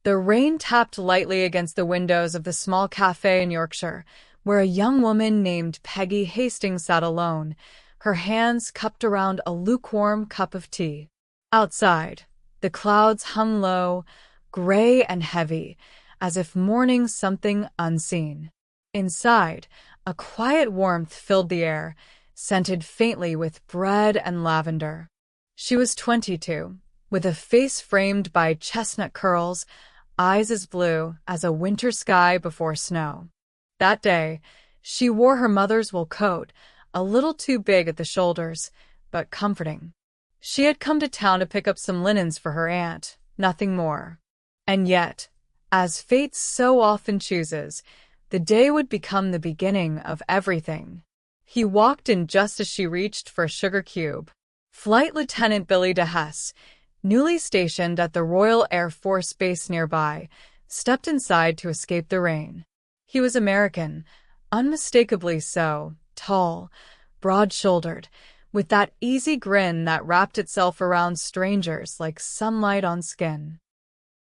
The rain tapped lightly against the windows of the small cafe in Yorkshire, where a young woman named Peggy Hastings sat alone, her hands cupped around a lukewarm cup of tea. Outside, the clouds hung low, gray and heavy, as if mourning something unseen. Inside, a quiet warmth filled the air, scented faintly with bread and lavender. She was 22, with a face framed by chestnut curls, eyes as blue as a winter sky before snow. That day, she wore her mother's wool coat, a little too big at the shoulders, but comforting. She had come to town to pick up some linens for her aunt, nothing more. And yet, as fate so often chooses, the day would become the beginning of everything. He walked in just as she reached for a sugar cube. Flight Lieutenant Billy DeHess, newly stationed at the Royal Air Force Base nearby, stepped inside to escape the rain. He was American, unmistakably so, tall, broad-shouldered, with that easy grin that wrapped itself around strangers like sunlight on skin.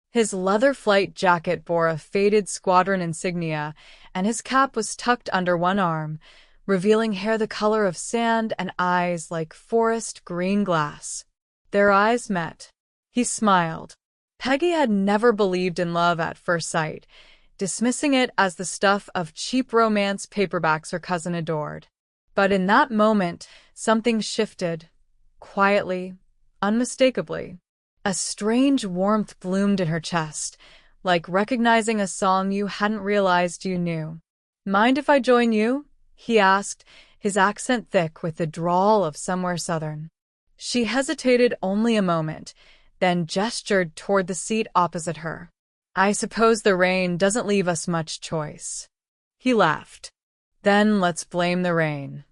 His leather flight jacket bore a faded squadron insignia, and his cap was tucked under one arm, revealing hair the color of sand and eyes like forest green glass. Their eyes met. He smiled. Peggy had never believed in love at first sight, dismissing it as the stuff of cheap romance paperbacks her cousin adored. But in that moment, something shifted, quietly, unmistakably. A strange warmth bloomed in her chest, like recognizing a song you hadn't realized you knew. "Mind if I join you?" he asked, his accent thick with the drawl of somewhere southern. She hesitated only a moment, then gestured toward the seat opposite her. "I suppose the rain doesn't leave us much choice." He laughed. "Then let's blame the rain."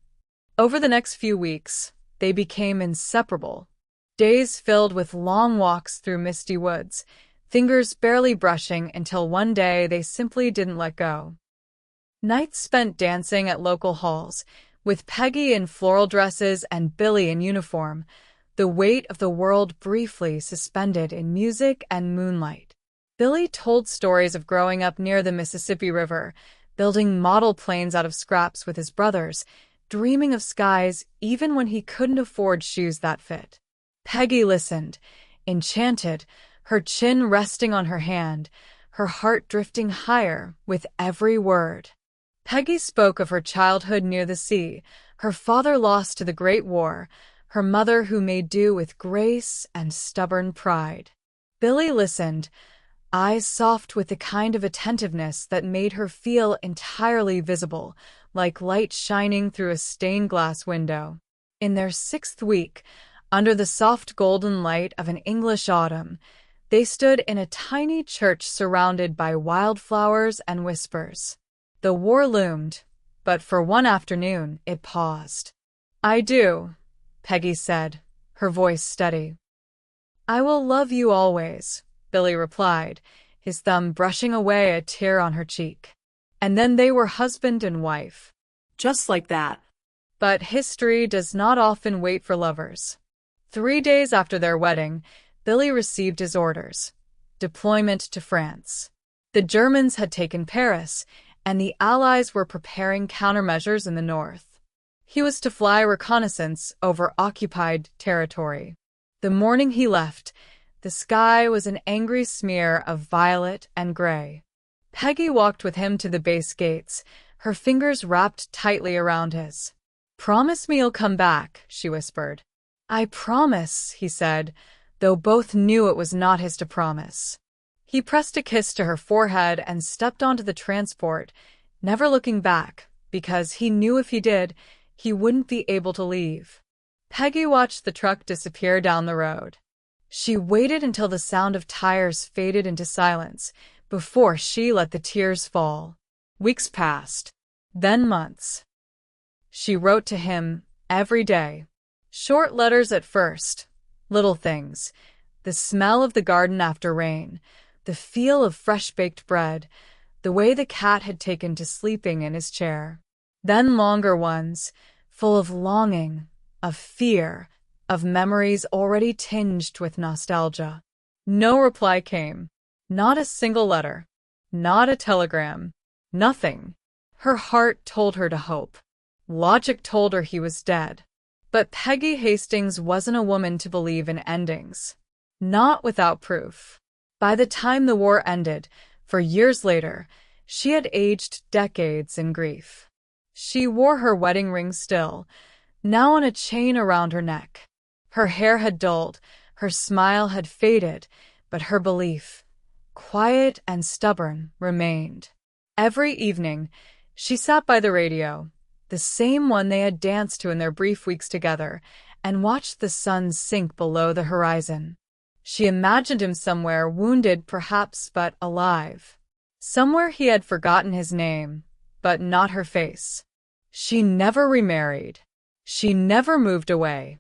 Over the next few weeks, they became inseparable. Days filled with long walks through misty woods, fingers barely brushing until one day they simply didn't let go. Nights spent dancing at local halls, with Peggy in floral dresses and Billy in uniform, the weight of the world briefly suspended in music and moonlight. Billy told stories of growing up near the Mississippi River, building model planes out of scraps with his brothers, dreaming of skies even when he couldn't afford shoes that fit. Peggy listened, enchanted, her chin resting on her hand, her heart drifting higher with every word. Peggy spoke of her childhood near the sea, her father lost to the Great War, her mother who made do with grace and stubborn pride. Billy listened, eyes soft with the kind of attentiveness that made her feel entirely visible, like light shining through a stained glass window. In their 6th week, under the soft golden light of an English autumn, they stood in a tiny church surrounded by wildflowers and whispers. The war loomed, but for one afternoon it paused. "I do," Peggy said, her voice steady. "I will love you always," Billy replied, his thumb brushing away a tear on her cheek. And then they were husband and wife. Just like that. But history does not often wait for lovers. 3 days after their wedding, Billy received his orders. Deployment to France. The Germans had taken Paris, and the Allies were preparing countermeasures in the north. He was to fly reconnaissance over occupied territory. The morning he left, the sky was an angry smear of violet and gray. Peggy walked with him to the base gates, her fingers wrapped tightly around his. "Promise me you'll come back," she whispered. "I promise," he said, though both knew it was not his to promise. He pressed a kiss to her forehead and stepped onto the transport, never looking back, because he knew if he did, he wouldn't be able to leave. Peggy watched the truck disappear down the road. She waited until the sound of tires faded into silence before she let the tears fall. Weeks passed, then months. She wrote to him every day. Short letters at first, little things, the smell of the garden after rain, the feel of fresh-baked bread, the way the cat had taken to sleeping in his chair. Then longer ones, full of longing, of fear, of memories already tinged with nostalgia. No reply came. Not a single letter. Not a telegram. Nothing. Her heart told her to hope. Logic told her he was dead. But Peggy Hastings wasn't a woman to believe in endings. Not without proof. By the time the war ended, for years later, she had aged decades in grief. She wore her wedding ring still, now on a chain around her neck. Her hair had dulled, her smile had faded, but her belief, quiet and stubborn, remained. Every evening, she sat by the radio, the same one they had danced to in their brief weeks together, and watched the sun sink below the horizon. She imagined him somewhere, wounded perhaps, but alive. Somewhere he had forgotten his name, but not her face. She never remarried. She never moved away.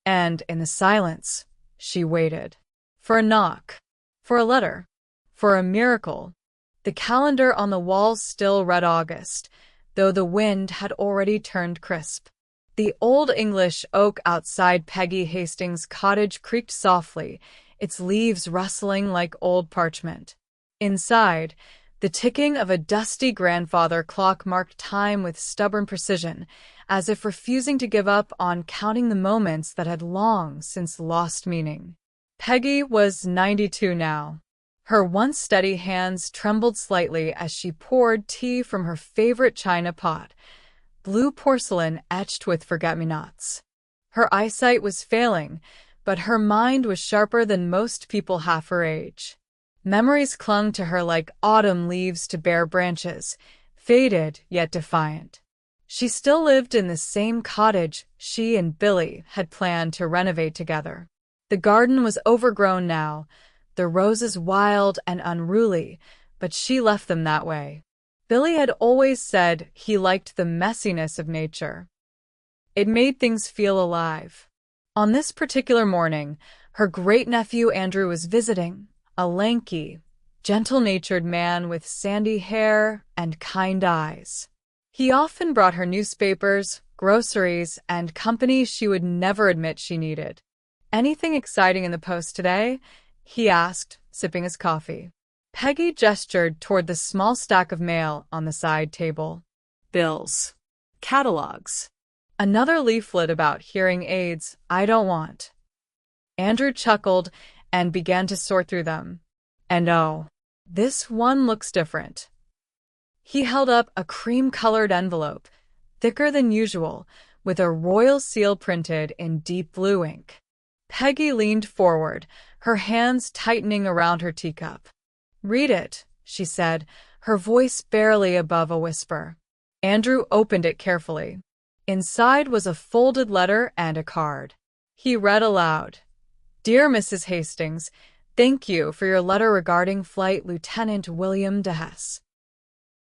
And in the silence, she waited. For a knock. For a letter. For a miracle. The calendar on the wall still read August, though the wind had already turned crisp. The old English oak outside Peggy Hastings' cottage creaked softly, its leaves rustling like old parchment. Inside, the ticking of a dusty grandfather clock marked time with stubborn precision, as if refusing to give up on counting the moments that had long since lost meaning. Peggy was 92 now. Her once steady hands trembled slightly as she poured tea from her favorite china pot, blue porcelain etched with forget-me-nots. Her eyesight was failing, but her mind was sharper than most people half her age. Memories clung to her like autumn leaves to bare branches, faded yet defiant. She still lived in the same cottage she and Billy had planned to renovate together. The garden was overgrown now, the roses wild and unruly, but she left them that way. Billy had always said he liked the messiness of nature. It made things feel alive. On this particular morning, her great-nephew Andrew was visiting, a lanky, gentle-natured man with sandy hair and kind eyes. He often brought her newspapers, groceries, and company she would never admit she needed. "Anything exciting in the post today?" he asked, sipping his coffee. Peggy gestured toward the small stack of mail on the side table. "Bills. Catalogs. Another leaflet about hearing aids I don't want." Andrew chuckled and began to sort through them. "And oh, this one looks different." He held up a cream-colored envelope, thicker than usual, with a royal seal printed in deep blue ink. Peggy leaned forward, her hands tightening around her teacup. "Read it," she said, her voice barely above a whisper. Andrew opened it carefully. Inside was a folded letter and a card. He read aloud, "Dear Mrs. Hastings, thank you for your letter regarding Flight Lieutenant William de Hesse.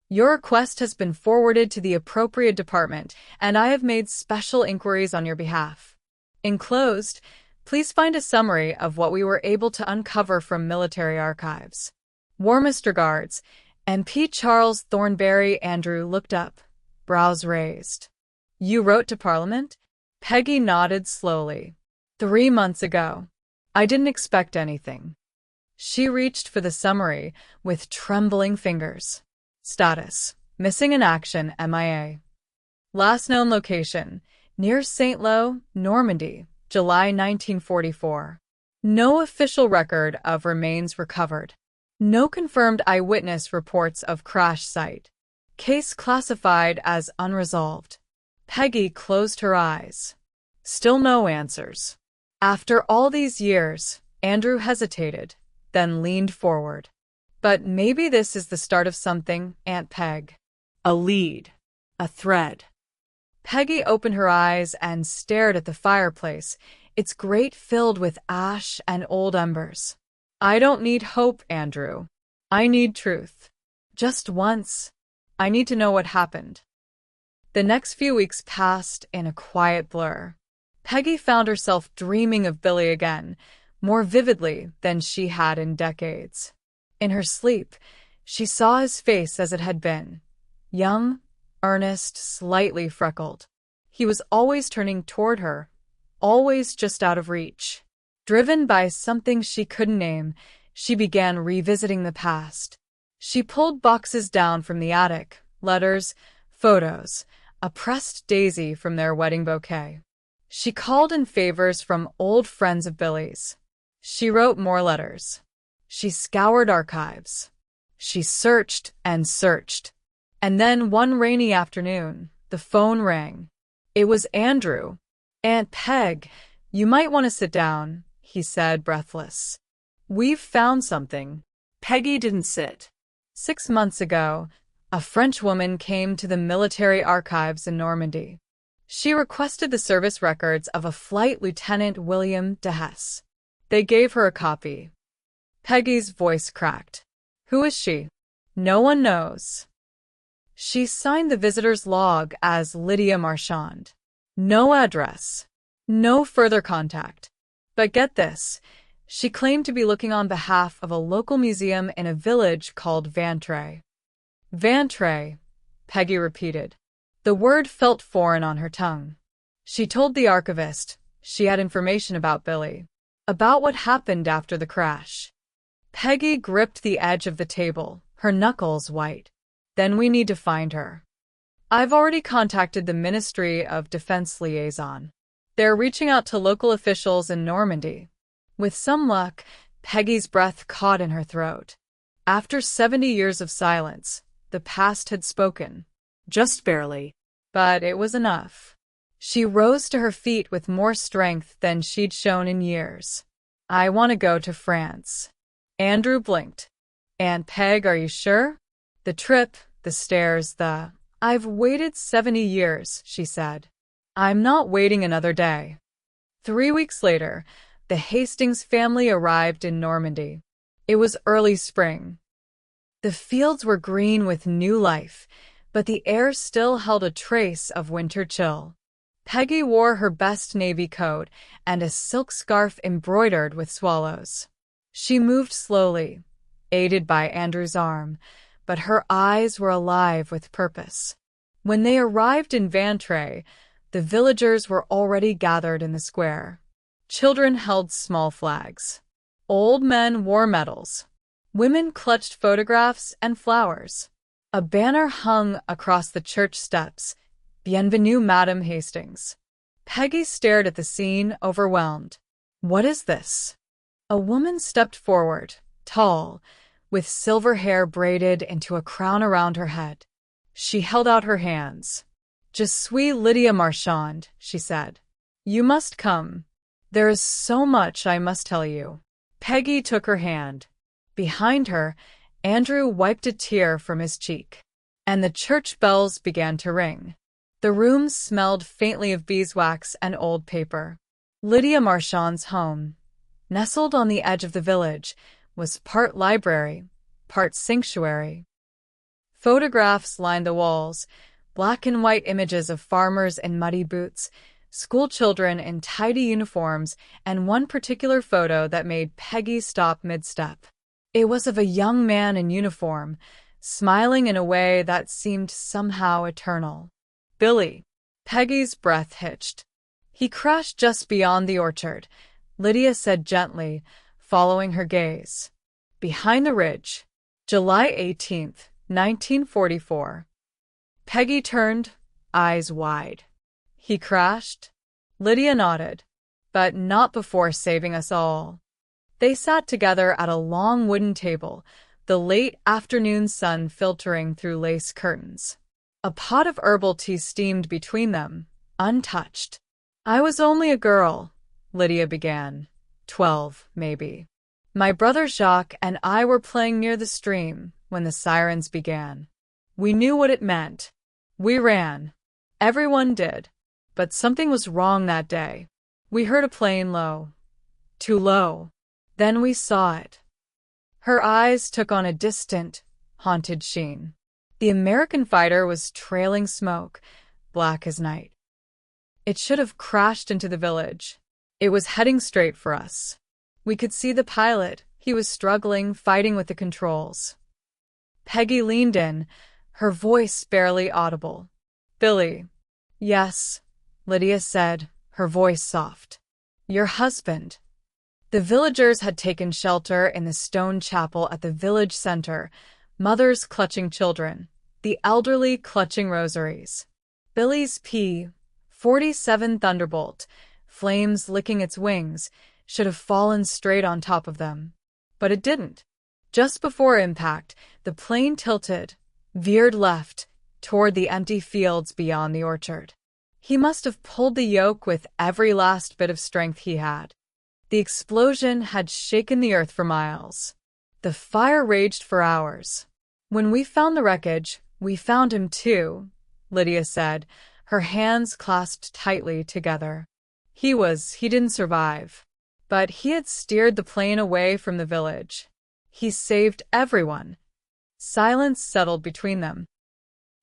Your request has been forwarded to the appropriate department, and I have made special inquiries on your behalf. Enclosed, please find a summary of what we were able to uncover from military archives. Warmest regards, MP Charles Thornberry." Andrew looked up, brows raised. "You wrote to Parliament?" Peggy nodded slowly. 3 months ago. I didn't expect anything." She reached for the summary with trembling fingers. "Status: missing in action, MIA. Last known location: near Saint-Lô, Normandy, July 1944. No official record of remains recovered. No confirmed eyewitness reports of crash site. Case classified as unresolved." Peggy closed her eyes. Still no answers. After all these years, Andrew hesitated, then leaned forward. "But maybe this is the start of something, Aunt Peg. A lead. A thread." Peggy opened her eyes and stared at the fireplace, its grate filled with ash and old embers. "I don't need hope, Andrew. I need truth. Just once. I need to know what happened." The next few weeks passed in a quiet blur. Peggy found herself dreaming of Billy again, more vividly than she had in decades. In her sleep, she saw his face as it had been, young, earnest, slightly freckled. He was always turning toward her, always just out of reach. Driven by something she couldn't name, She began revisiting the past. She pulled boxes down from the attic, letters, photos, a pressed daisy from their wedding bouquet. She called in favors from old friends of Billy's. She wrote more letters. She scoured archives. She searched and searched. And then one rainy afternoon, the phone rang. It was Andrew. "Aunt Peg, you might want to sit down," he said, breathless. "We've found something." Peggy didn't sit. 6 months ago, a French woman came to the military archives in Normandy. She requested the service records of a Flight Lieutenant William de Hesse. They gave her a copy. Peggy's voice cracked. "Who is she?" "No one knows." She signed the visitor's log as Lydia Marchand. No address. No further contact. But get this, she claimed to be looking on behalf of a local museum in a village called Vantray. Vantray, Peggy repeated. The word felt foreign on her tongue. She told the archivist she had information about Billy, about what happened after the crash. Peggy gripped the edge of the table, her knuckles white. "Then we need to find her. I've already contacted the Ministry of Defense liaison. They're reaching out to local officials in Normandy." With some luck, Peggy's breath caught in her throat. After 70 years of silence, the past had spoken. Just barely. But it was enough. She rose to her feet with more strength than she'd shown in years. "I want to go to France." Andrew blinked. "Aunt Peg, are you sure?" "The trip, the stairs, I've waited 70 years, she said. "I'm not waiting another day." 3 weeks later, the Hastings family arrived in Normandy. It was early spring. The fields were green with new life, but the air still held a trace of winter chill. Peggy wore her best navy coat and a silk scarf embroidered with swallows. She moved slowly, aided by Andrew's arm, but her eyes were alive with purpose. When they arrived in Vantray, the villagers were already gathered in the square. Children held small flags. Old men wore medals. Women clutched photographs and flowers. A banner hung across the church steps, "Bienvenue, Madame Hastings." Peggy stared at the scene, overwhelmed. "What is this?" A woman stepped forward, tall, with silver hair braided into a crown around her head. She held out her hands. "Je suis Lydia Marchand," she said. "You must come. There is so much I must tell you." Peggy took her hand. Behind her, Andrew wiped a tear from his cheek. And the church bells began to ring. The room smelled faintly of beeswax and old paper. Lydia Marchand's home, nestled on the edge of the village, was part library, part sanctuary. Photographs lined the walls, black and white images of farmers in muddy boots, schoolchildren in tidy uniforms, and one particular photo that made Peggy stop mid-step. It was of a young man in uniform, smiling in a way that seemed somehow eternal. "Billy." Peggy's breath hitched. "He crashed just beyond the orchard," Lydia said gently, following her gaze. "Behind the ridge. July 18th, 1944. Peggy turned, eyes wide. "He crashed?" Lydia nodded. "But not before saving us all." They sat together at a long wooden table, the late afternoon sun filtering through lace curtains. A pot of herbal tea steamed between them, untouched. "I was only a girl," Lydia began. 12, maybe. "My brother Jacques and I were playing near the stream when the sirens began. We knew what it meant. We ran. Everyone did. But something was wrong that day. We heard a plane low. Too low. Then we saw it." Her eyes took on a distant, haunted sheen. The American fighter was trailing smoke, black as night. It should have crashed into the village. It was heading straight for us. We could see the pilot. He was struggling, fighting with the controls. Peggy leaned in, her voice barely audible. "Billy." "Yes," Lydia said, her voice soft. "Your husband." The villagers had taken shelter in the stone chapel at the village center, mothers clutching children, the elderly clutching rosaries. Billy's P-47 Thunderbolt, flames licking its wings, should have fallen straight on top of them. But it didn't. Just before impact, the plane tilted, veered left, toward the empty fields beyond the orchard. He must have pulled the yoke with every last bit of strength he had. The explosion had shaken the earth for miles. The fire raged for hours. When we found the wreckage, we found him too, Lydia said, her hands clasped tightly together. He didn't survive. But he had steered the plane away from the village. He saved everyone. Silence settled between them.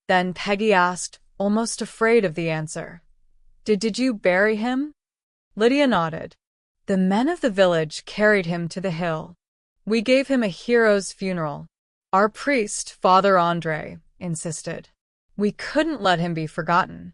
Then Peggy asked, almost afraid of the answer. Did you bury him? Lydia nodded. The men of the village carried him to the hill. We gave him a hero's funeral. Our priest, Father Andre, insisted. We couldn't let him be forgotten.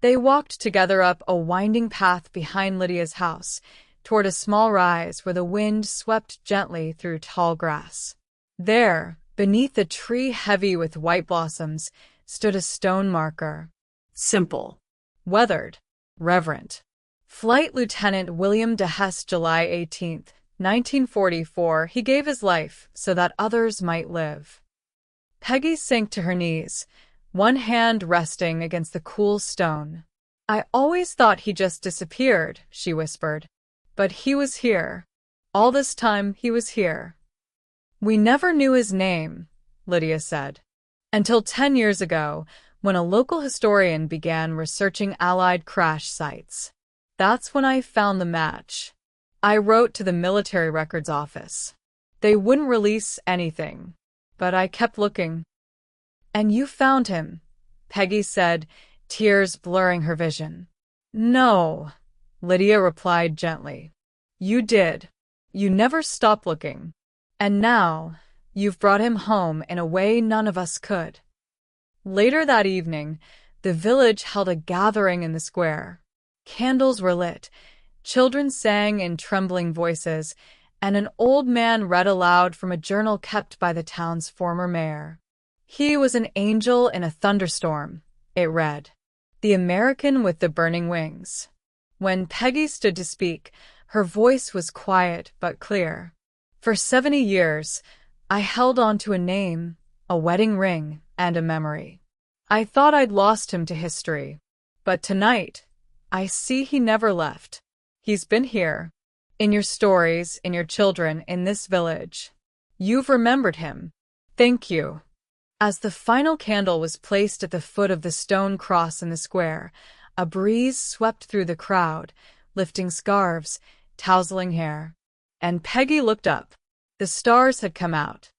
They walked together up a winding path behind Lydia's house, toward a small rise where the wind swept gently through tall grass. There, beneath a tree heavy with white blossoms, stood a stone marker. Simple. Weathered. Reverent. Flight Lieutenant William de Hesse, July 18, 1944, he gave his life so that others might live. Peggy sank to her knees, one hand resting against the cool stone. I always thought he just disappeared, she whispered. But he was here. All this time he was here. We never knew his name, Lydia said. Until 10 years ago, when a local historian began researching Allied crash sites. That's when I found the match. I wrote to the military records office. They wouldn't release anything, but I kept looking. And you found him, Peggy said, tears blurring her vision. No, Lydia replied gently. You did. You never stopped looking. And now, you've brought him home in a way none of us could. Later that evening, the village held a gathering in the square. Candles were lit, children sang in trembling voices, and an old man read aloud from a journal kept by the town's former mayor. He was an angel in a thunderstorm, it read. The American with the burning wings. When Peggy stood to speak, her voice was quiet but clear. For 70 years, I held on to a name, a wedding ring, and a memory. I thought I'd lost him to history. But tonight, I see he never left. He's been here. In your stories, in your children, in this village. You've remembered him. Thank you. As the final candle was placed at the foot of the stone cross in the square, a breeze swept through the crowd, lifting scarves, tousling hair. And Peggy looked up. The stars had come out.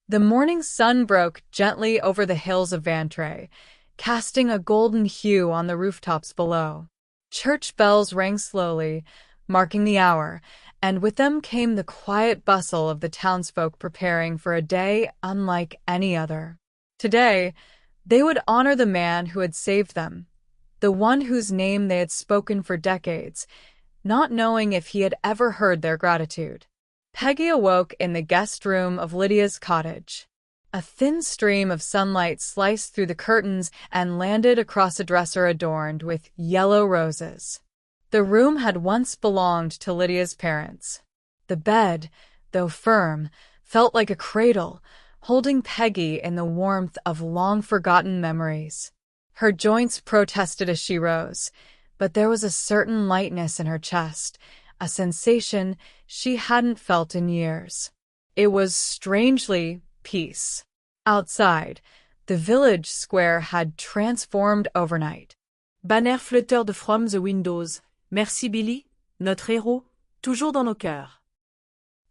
The morning sun broke gently over the hills of Vantres, casting a golden hue on the rooftops below. Church bells rang slowly, marking the hour, and with them came the quiet bustle of the townsfolk preparing for a day unlike any other. Today, they would honor the man who had saved them, the one whose name they had spoken for decades, not knowing if he had ever heard their gratitude. Peggy awoke in the guest room of Lydia's cottage. A thin stream of sunlight sliced through the curtains and landed across a dresser adorned with yellow roses. The room had once belonged to Lydia's parents. The bed, though firm, felt like a cradle, holding Peggy in the warmth of long-forgotten memories. Her joints protested as she rose, but there was a certain lightness in her chest, a sensation she hadn't felt in years. It was strangely peace. Outside, the village square had transformed overnight. Banner flotteur de from the windows. Merci Billy, notre héros, toujours dans nos cœurs.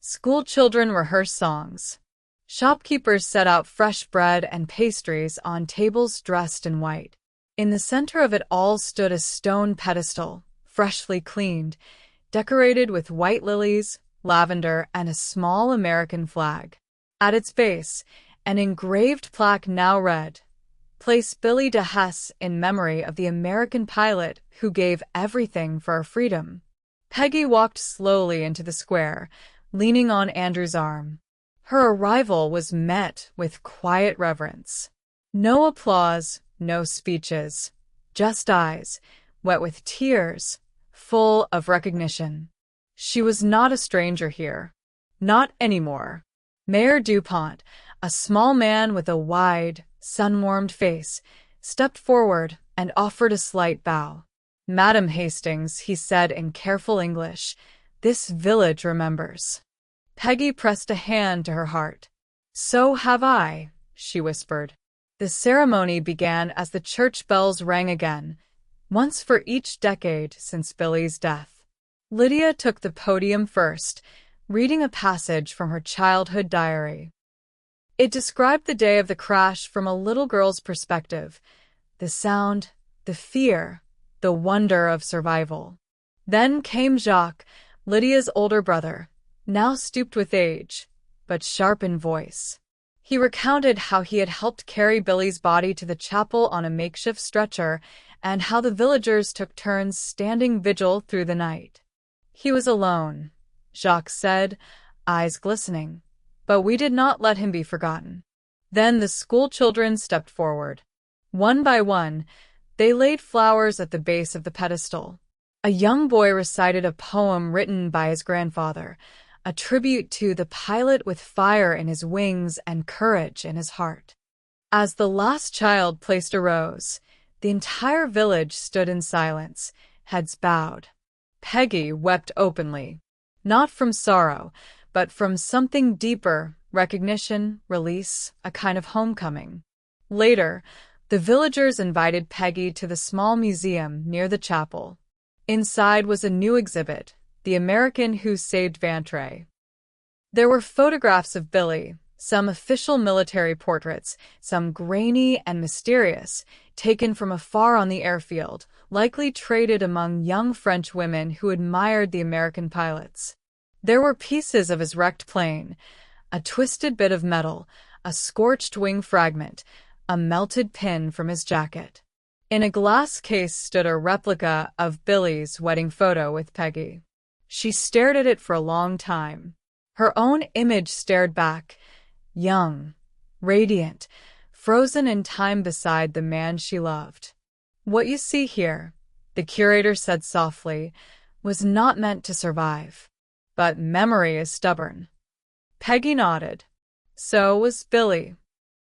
School children rehearsed songs. Shopkeepers set out fresh bread and pastries on tables dressed in white. In the center of it all stood a stone pedestal, freshly cleaned, decorated with white lilies, lavender, and a small American flag. At its base, an engraved plaque now read, "Place Billy de Hesse in memory of the American pilot who gave everything for our freedom." Peggy walked slowly into the square, leaning on Andrew's arm. Her arrival was met with quiet reverence. No applause, no speeches, just eyes, wet with tears, full of recognition. She was not a stranger here. Not anymore. Mayor DuPont, a small man with a wide, sun-warmed face, stepped forward and offered a slight bow. "Madam Hastings," he said in careful English, "this village remembers." Peggy pressed a hand to her heart. "So have I," she whispered. The ceremony began as the church bells rang again, once for each decade since Billy's death. Lydia took the podium first, reading a passage from her childhood diary. It described the day of the crash from a little girl's perspective, the sound, the fear, the wonder of survival. Then came Jacques, Lydia's older brother, now stooped with age, but sharp in voice. He recounted how he had helped carry Billy's body to the chapel on a makeshift stretcher and how the villagers took turns standing vigil through the night. "He was alone," Jacques said, eyes glistening, "but we did not let him be forgotten." Then the school children stepped forward. One by one, they laid flowers at the base of the pedestal. A young boy recited a poem written by his grandfather, a tribute to the pilot with fire in his wings and courage in his heart. As the last child placed a rose, the entire village stood in silence, heads bowed. Peggy wept openly, not from sorrow, but from something deeper, recognition, release, a kind of homecoming. Later, the villagers invited Peggy to the small museum near the chapel. Inside was a new exhibit, The American Who Saved Vantray. There were photographs of Billy, some official military portraits, some grainy and mysterious, taken from afar on the airfield, likely traded among young French women who admired the American pilots. There were pieces of his wrecked plane, a twisted bit of metal, a scorched wing fragment, a melted pin from his jacket. In a glass case stood a replica of Billy's wedding photo with Peggy. She stared at it for a long time. Her own image stared back, young, radiant, frozen in time beside the man she loved. "What you see here," the curator said softly, "was not meant to survive. But memory is stubborn." Peggy nodded. So was Billy.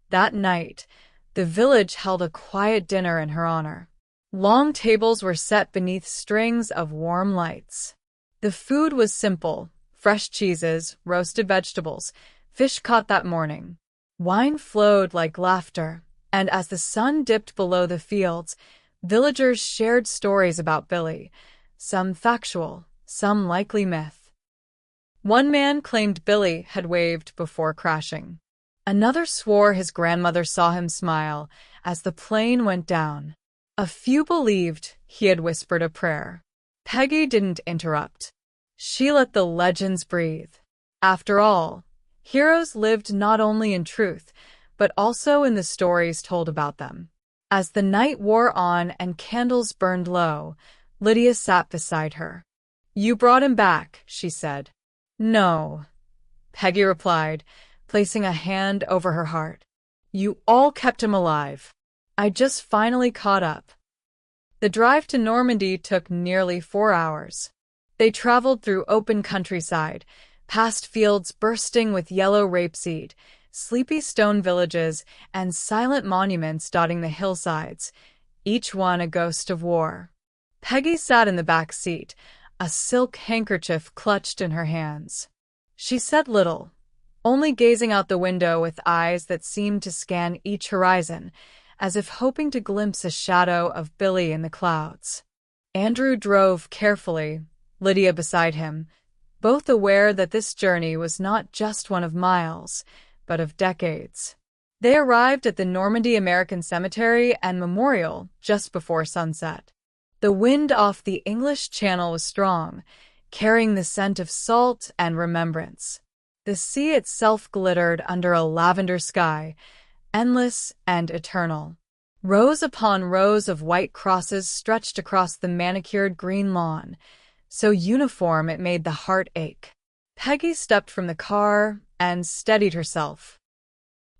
That night, the village held a quiet dinner in her honor. Long tables were set beneath strings of warm lights. The food was simple: fresh cheeses, roasted vegetables, fish caught that morning. Wine flowed like laughter, and as the sun dipped below the fields, villagers shared stories about Billy, some factual, some likely myth. One man claimed Billy had waved before crashing. Another swore his grandmother saw him smile as the plane went down. A few believed he had whispered a prayer. Peggy didn't interrupt. She let the legends breathe. After all, heroes lived not only in truth, but also in the stories told about them. As the night wore on and candles burned low, Lydia sat beside her. "You brought him back," she said. "No," Peggy replied, placing a hand over her heart. "You all kept him alive. I just finally caught up." The drive to Normandy took nearly 4 hours. They traveled through open countryside, past fields bursting with yellow rapeseed, sleepy stone villages, and silent monuments dotting the hillsides, each one a ghost of war. Peggy sat in the back seat, a silk handkerchief clutched in her hands. She said little, only gazing out the window with eyes that seemed to scan each horizon, as if hoping to glimpse a shadow of Billy in the clouds. Andrew drove carefully, Lydia beside him, both aware that this journey was not just one of miles, but of decades. They arrived at the Normandy American Cemetery and Memorial just before sunset. The wind off the English Channel was strong, carrying the scent of salt and remembrance. The sea itself glittered under a lavender sky, endless and eternal. Rows upon rows of white crosses stretched across the manicured green lawn, so uniform it made the heart ache. Peggy stepped from the car and steadied herself.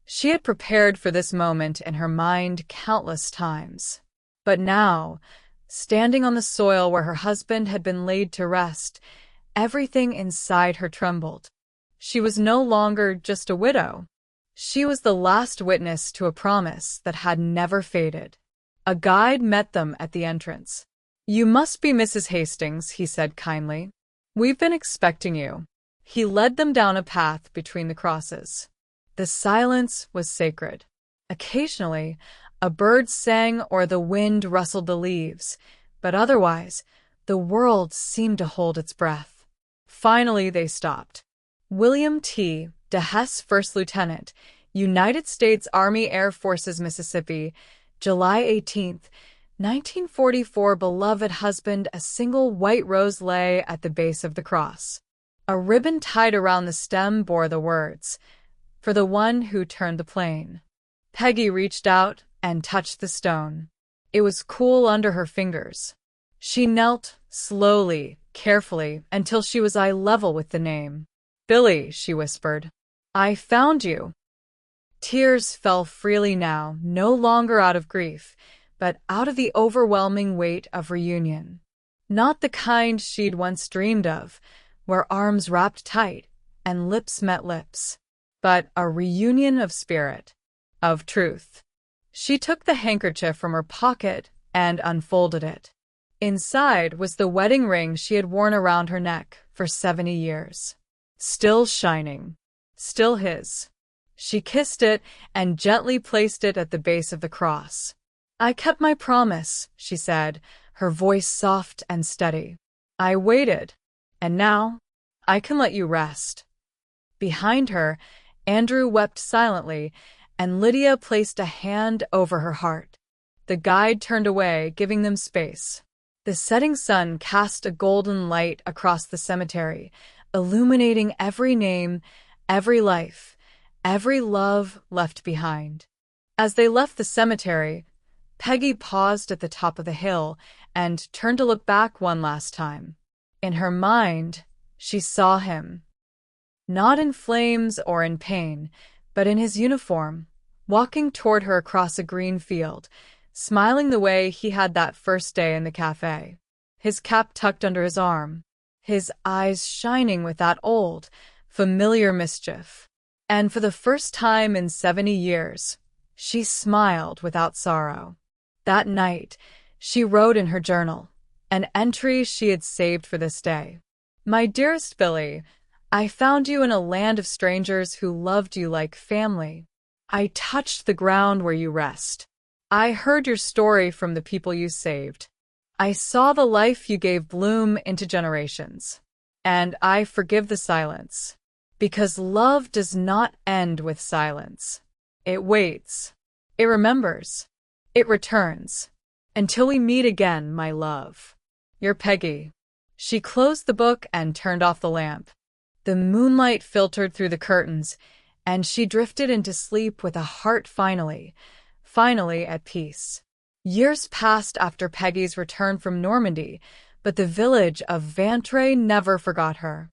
She had prepared for this moment in her mind countless times. But now, standing on the soil where her husband had been laid to rest, everything inside her trembled. She was no longer just a widow. She was the last witness to a promise that had never faded. A guide met them at the entrance. "You must be Mrs. Hastings," he said kindly. "We've been expecting you." He led them down a path between the crosses. The silence was sacred. Occasionally, a bird sang or the wind rustled the leaves, but otherwise, the world seemed to hold its breath. Finally, they stopped. William T. de Hess, First Lieutenant, United States Army Air Forces, Mississippi, July 18, 1944. Beloved husband, a single white rose lay at the base of the cross. A ribbon tied around the stem bore the words, "For the one who turned the plane." Peggy reached out and touched the stone. It was cool under her fingers. She knelt, slowly, carefully, until she was eye level with the name. "Billy," she whispered, "I found you." Tears fell freely now, no longer out of grief, but out of the overwhelming weight of reunion. Not the kind she'd once dreamed of, where arms wrapped tight and lips met lips, but a reunion of spirit, of truth. She took the handkerchief from her pocket and unfolded it. Inside was the wedding ring she had worn around her neck for 70 years. Still shining, still his. She kissed it and gently placed it at the base of the cross. "I kept my promise," she said, her voice soft and steady. "I waited, and now I can let you rest." Behind her, Andrew wept silently, and Lydia placed a hand over her heart. The guide turned away, giving them space. The setting sun cast a golden light across the cemetery, illuminating every name, every life, every love left behind. As they left the cemetery, Peggy paused at the top of the hill and turned to look back one last time. In her mind, she saw him. Not in flames or in pain, but in his uniform, walking toward her across a green field, smiling the way he had that first day in the cafe. His cap tucked under his arm, his eyes shining with that old, familiar mischief. And for the first time in 70 years, she smiled without sorrow. That night, she wrote in her journal, an entry she had saved for this day. "My dearest Billy, I found you in a land of strangers who loved you like family. I touched the ground where you rest. I heard your story from the people you saved. I saw the life you gave bloom into generations. And I forgive the silence, because love does not end with silence. It waits. It remembers. It returns. Until we meet again, my love. Your Peggy." She closed the book and turned off the lamp. The moonlight filtered through the curtains, and she drifted into sleep with a heart finally at peace. Years passed after Peggy's return from Normandy, but the village of Vantray never forgot her.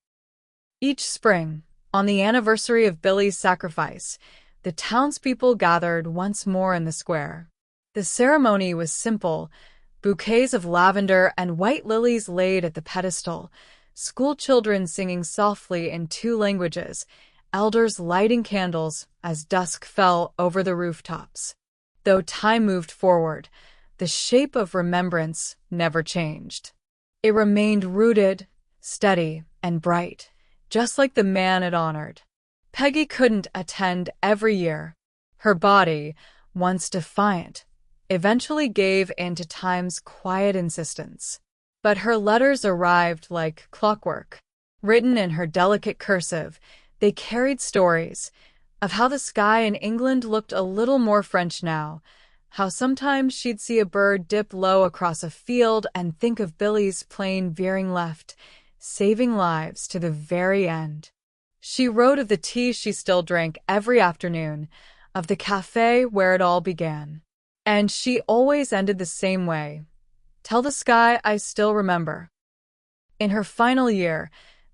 Each spring, on the anniversary of Billy's sacrifice, the townspeople gathered once more in the square. The ceremony was simple, bouquets of lavender and white lilies laid at the pedestal, school children singing softly in 2 languages, elders lighting candles as dusk fell over the rooftops. Though time moved forward, the shape of remembrance never changed. It remained rooted, steady, and bright, just like the man it honored. Peggy couldn't attend every year. Her body, once defiant, eventually gave in to time's quiet insistence. But her letters arrived like clockwork. Written in her delicate cursive, they carried stories of how the sky in England looked a little more French now, how sometimes she'd see a bird dip low across a field and think of Billy's plane veering left, saving lives to the very end. She wrote of the tea she still drank every afternoon, of the cafe where it all began. And she always ended the same way. "Tell the sky I still remember." In her final year,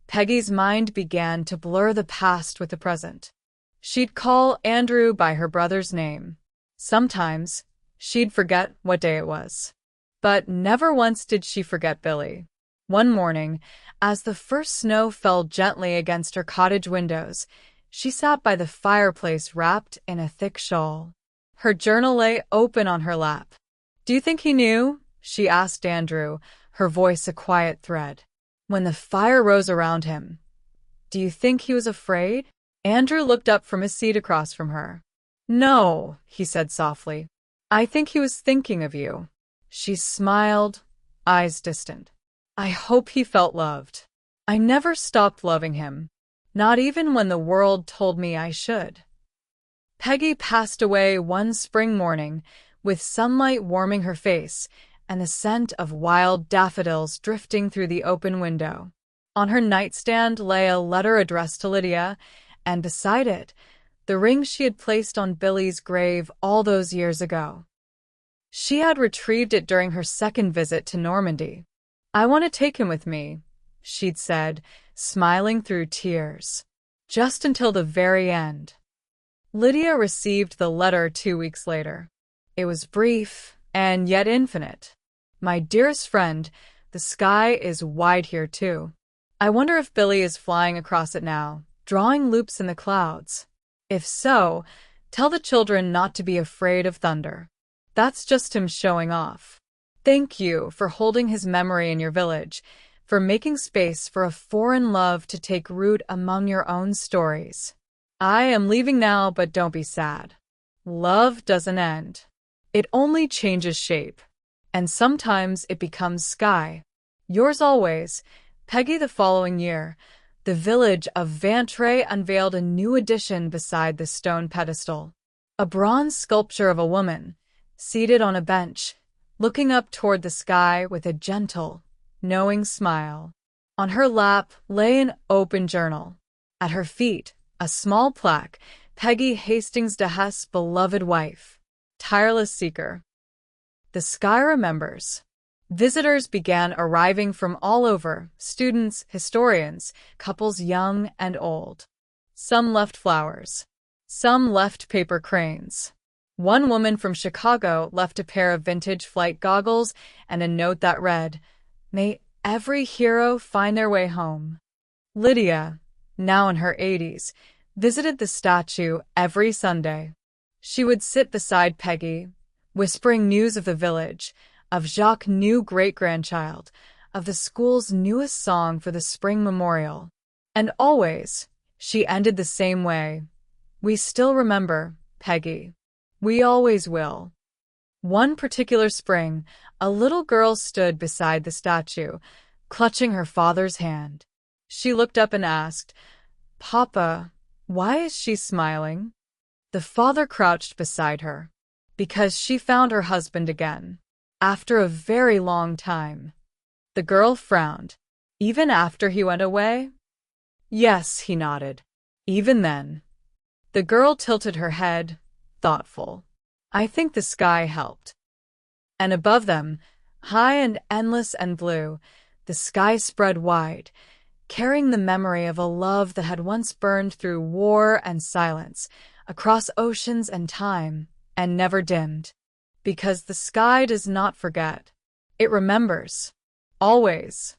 Peggy's mind began to blur the past with the present. She'd call Andrew by her brother's name. Sometimes, she'd forget what day it was. But never once did she forget Billy. One morning, as the first snow fell gently against her cottage windows, she sat by the fireplace wrapped in a thick shawl. Her journal lay open on her lap. "Do you think he knew?" she asked Andrew, her voice a quiet thread. When the fire rose around him, "Do you think he was afraid?" Andrew looked up from his seat across from her. "No," he said softly. "I think he was thinking of you." She smiled, eyes distant. "I hope he felt loved. I never stopped loving him, not even when the world told me I should." Peggy passed away one spring morning, with sunlight warming her face and the scent of wild daffodils drifting through the open window. On her nightstand lay a letter addressed to Lydia, and beside it, the ring she had placed on Billy's grave all those years ago. She had retrieved it during her second visit to Normandy. "I want to take him with me," she'd said, smiling through tears. "Just until the very end." Lydia received the letter 2 weeks later. It was brief and yet infinite. "My dearest friend, the sky is wide here too. I wonder if Billy is flying across it now, drawing loops in the clouds. If so, tell the children not to be afraid of thunder. That's just him showing off. Thank you for holding his memory in your village, for making space for a foreign love to take root among your own stories. I am leaving now, but don't be sad. Love doesn't end. It only changes shape, and sometimes it becomes sky. Yours always, Peggy." The following year, the village of Ventray unveiled a new addition beside the stone pedestal. A bronze sculpture of a woman, seated on a bench, looking up toward the sky with a gentle, knowing smile. On her lap lay an open journal. At her feet, a small plaque, "Peggy Hastings de Hesse, beloved wife, tireless seeker. The sky remembers." Visitors began arriving from all over, students, historians, couples young and old. Some left flowers. Some left paper cranes. One woman from Chicago left a pair of vintage flight goggles and a note that read, "May every hero find their way home." Lydia, now in her 80s, visited the statue every Sunday. She would sit beside Peggy, whispering news of the village, of Jacques' new great-grandchild, of the school's newest song for the spring memorial. And always, she ended the same way. "We still remember, Peggy. We always will." One particular spring, a little girl stood beside the statue, clutching her father's hand. She looked up and asked, "Papa, why is she smiling?" The father crouched beside her. "Because she found her husband again. After a very long time." The girl frowned. "Even after he went away?" "Yes," he nodded. "Even then." The girl tilted her head, thoughtful. "I think the sky helped." And above them, high and endless and blue, the sky spread wide, carrying the memory of a love that had once burned through war and silence, across oceans and time, and never dimmed. Because the sky does not forget. It remembers. Always.